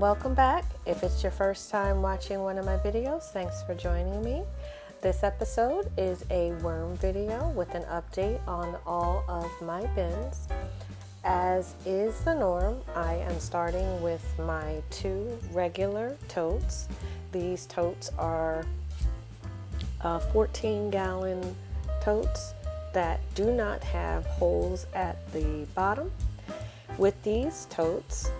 welcome back. If it's your first time watching one of my videos, thanks for joining me. This episode is a worm video with an update on all of my bins. As is the norm, I am starting with my 2 regular totes. These totes are 14-gallon totes that do not have holes at the bottom. With these totes,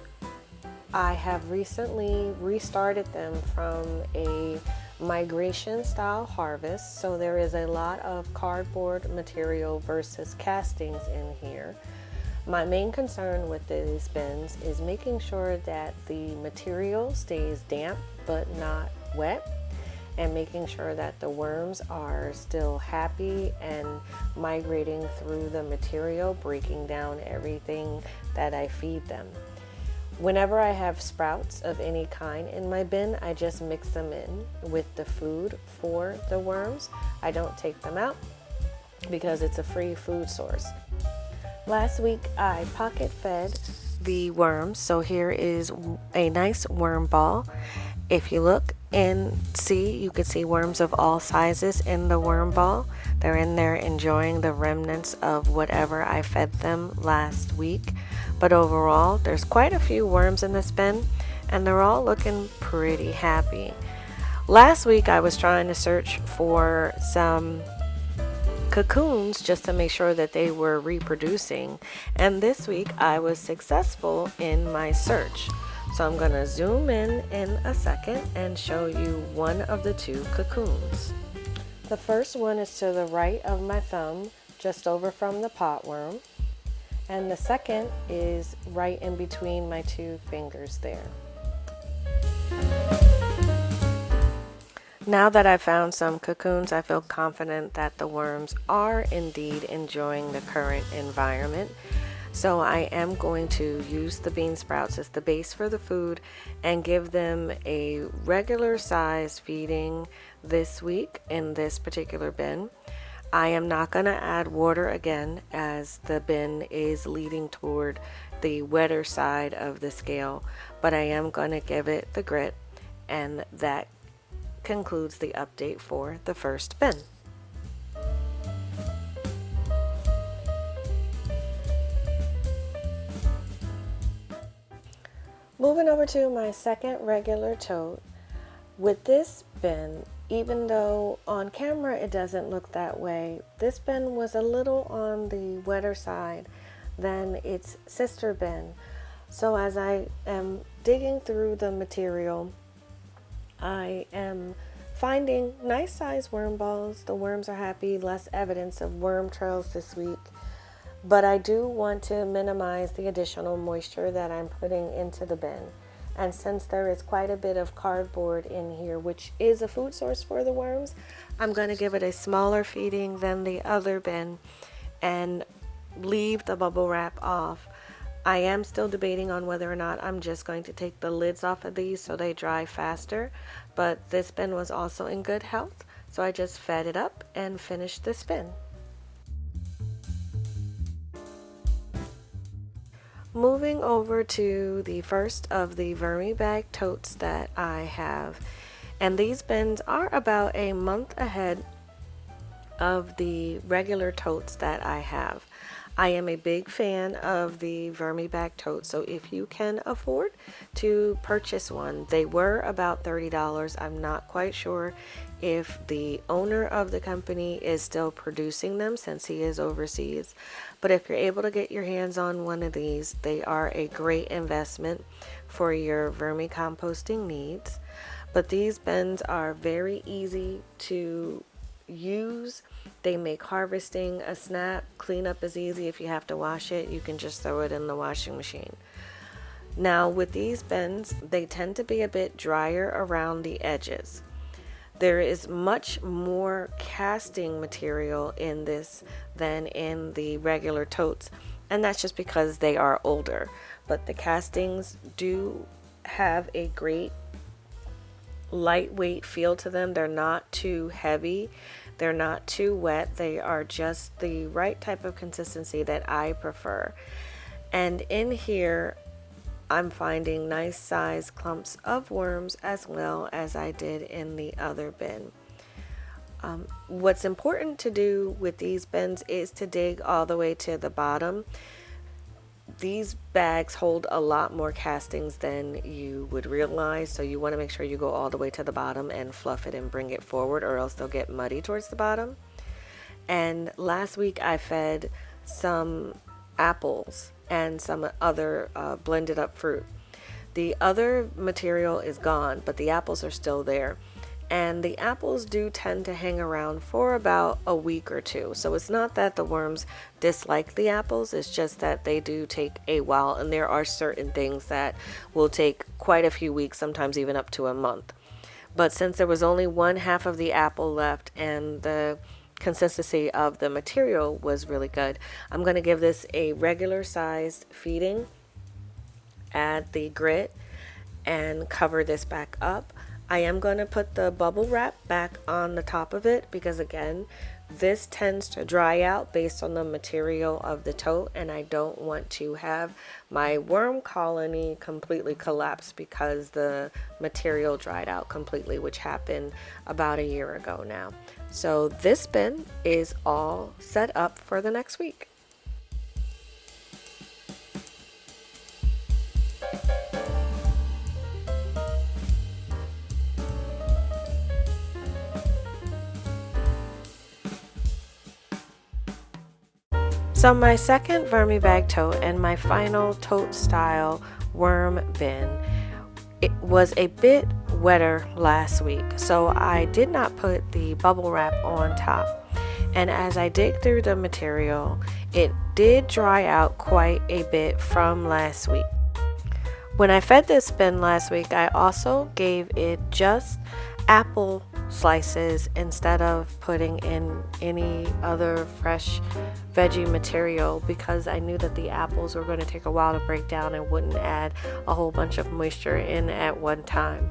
I have recently restarted them from a migration style harvest, so there is a lot of cardboard material versus castings in here. My main concern with these bins is making sure that the material stays damp but not wet, and making sure that the worms are still happy and migrating through the material, breaking down everything that I feed them. Whenever I have sprouts of any kind in my bin, I just mix them in with the food for the worms. I don't take them out because it's a free food source. Last week I pocket fed the worms, so here is a nice worm ball. If you look and see, you can see worms of all sizes in the worm ball. They're in there enjoying the remnants of whatever I fed them last week. But overall, there's quite a few worms in this bin, and they're all looking pretty happy. Last week I was trying to search for some cocoons just to make sure that they were reproducing, and this week I was successful in my search. So I'm going to zoom in a second and show you one of the 2 cocoons. The first one is to the right of my thumb, just over from the potworm. And the second is right in between my 2 fingers there. Now that I've found some cocoons, I feel confident that the worms are indeed enjoying the current environment. So I am going to use the bean sprouts as the base for the food and give them a regular size feeding this week in this particular bin. I am not going to add water again, as the bin is leading toward the wetter side of the scale, but I am going to give it the grit, and that concludes the update for the first bin. Moving over to my second regular tote. With this bin, even though on camera it doesn't look that way, this bin was a little on the wetter side than its sister bin. So as I am digging through the material, I am finding nice size worm balls. The worms are happy, less evidence of worm trails this week. But I do want to minimize the additional moisture that I'm putting into the bin. And since there is quite a bit of cardboard in here, which is a food source for the worms, I'm going to give it a smaller feeding than the other bin and leave the bubble wrap off. I am still debating on whether or not I'm just going to take the lids off of these so they dry faster, but this bin was also in good health, so I just fed it up and finished this bin. Moving over to the first of the Vermibag totes that I have, and these bins are about a month ahead of the regular totes that I have. I am a big fan of the Vermibag totes, so if you can afford to purchase one, they were about $30. I'm not quite sure if the owner of the company is still producing them since he is overseas, but if you're able to get your hands on one of these, they are a great investment for your vermicomposting needs. But these bins are very easy to use. They make harvesting a snap. Cleanup is easy. If you have to wash it, you can just throw it in the washing machine. Now with these bins, they tend to be a bit drier around the edges. There is much more casting material in this than in the regular totes, and that's just because they are older. But the castings do have a great lightweight feel to them. They're not too heavy, they're not too wet, they are just the right type of consistency that I prefer. And in here I'm finding nice size clumps of worms as well as I did in the other bin. What's important to do with these bins is to dig all the way to the bottom. These bags hold a lot more castings than you would realize, so you want to make sure you go all the way to the bottom and fluff it and bring it forward, or else they'll get muddy towards the bottom. And last week I fed some apples and some other blended up fruit. The other material is gone, but the apples are still there. And the apples do tend to hang around for about a week or two. So it's not that the worms dislike the apples, it's just that they do take a while, and there are certain things that will take quite a few weeks, sometimes even up to a month. But since there was only one half of the apple left and the consistency of the material was really good, I'm going to give this a regular sized feeding, add the grit, and cover this back up. I am going to put the bubble wrap back on the top of it because, again, this tends to dry out based on the material of the tote, and I don't want to have my worm colony completely collapse because the material dried out completely, which happened about a year ago now. So this bin is all set up for the next week. So my second Vermibag tote and my final tote style worm bin, it was a bit wetter last week, so I did not put the bubble wrap on top. And as I dig through the material, it did dry out quite a bit from last week. When I fed this bin last week, I also gave it just apple slices instead of putting in any other fresh veggie material because I knew that the apples were going to take a while to break down and wouldn't add a whole bunch of moisture in at one time.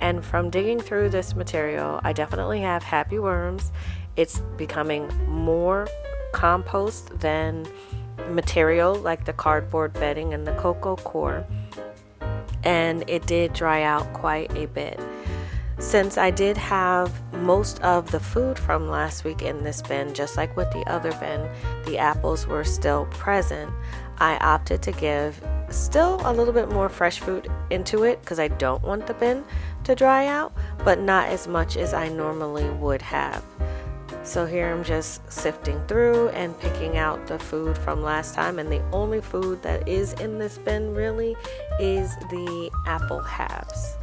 And from digging through this material, I definitely have happy worms. It's becoming more compost than material like the cardboard bedding and the cocoa core, and it did dry out quite a bit. Since I did have most of the food from last week in this bin, just like with the other bin, the apples were still present, I opted to give still a little bit more fresh food into it because I don't want the bin to dry out, but not as much as I normally would have. So here I'm just sifting through and picking out the food from last time, and the only food that is in this bin really is the apple halves.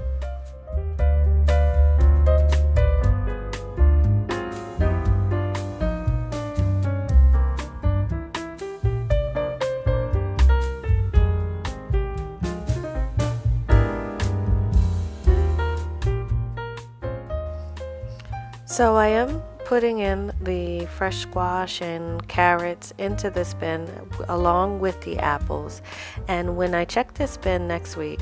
So I am putting in the fresh squash and carrots into this bin along with the apples, and when I check this bin next week,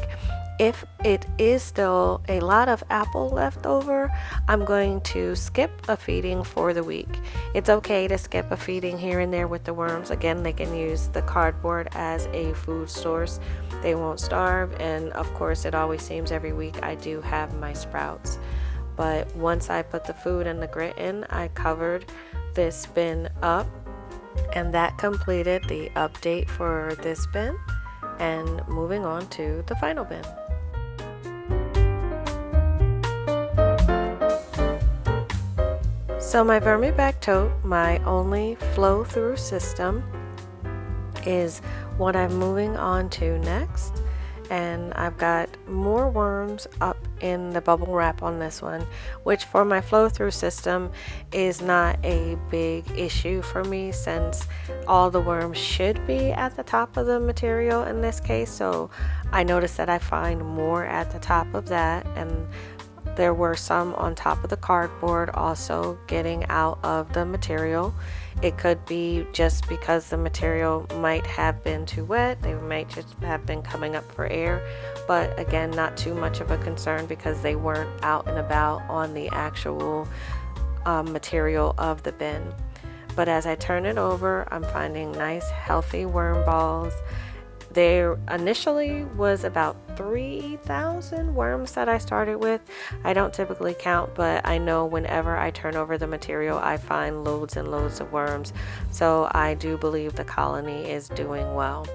if it is still a lot of apple left over, I'm going to skip a feeding for the week. It's okay to skip a feeding here and there with the worms. Again, they can use the cardboard as a food source. They won't starve, and of course it always seems every week I do have my sprouts. But once I put the food and the grit in, I covered this bin up, and that completed the update for this bin. And moving on to the final bin. So my Vermibag tote, my only flow through system, is what I'm moving on to next. And I've got more worms up in the bubble wrap on this one, which for my flow through system is not a big issue for me since all the worms should be at the top of the material in this case. So I noticed that I find more at the top of that, and there were some on top of the cardboard also getting out of the material. It could be just because the material might have been too wet. They might just have been coming up for air, but again, not too much of a concern because they weren't out and about on the actual material of the bin. But as I turn it over, I'm finding nice healthy worm balls. There initially was about 3,000 worms that I started with. I don't typically count, but I know whenever I turn over the material, I find loads and loads of worms. So I do believe the colony is doing well.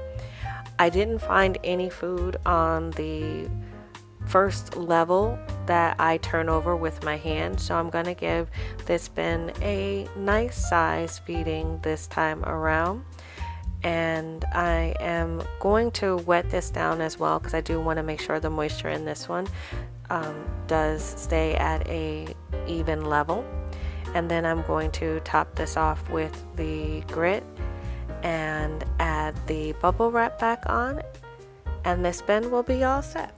I didn't find any food on the first level that I turn over with my hand, so I'm going to give this bin a nice size feeding this time around. And I am going to wet this down as well, because I do want to make sure the moisture in this one does stay at a even level. And then I'm going to top this off with the grit and add the bubble wrap back on, and this bin will be all set.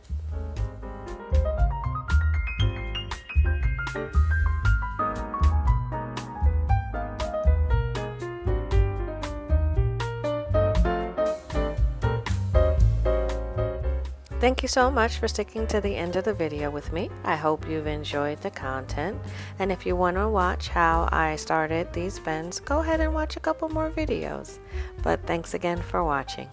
Thank you so much for sticking to the end of the video with me. I hope you've enjoyed the content, and if you want to watch how I started these bins, go ahead and watch a couple more videos. But thanks again for watching.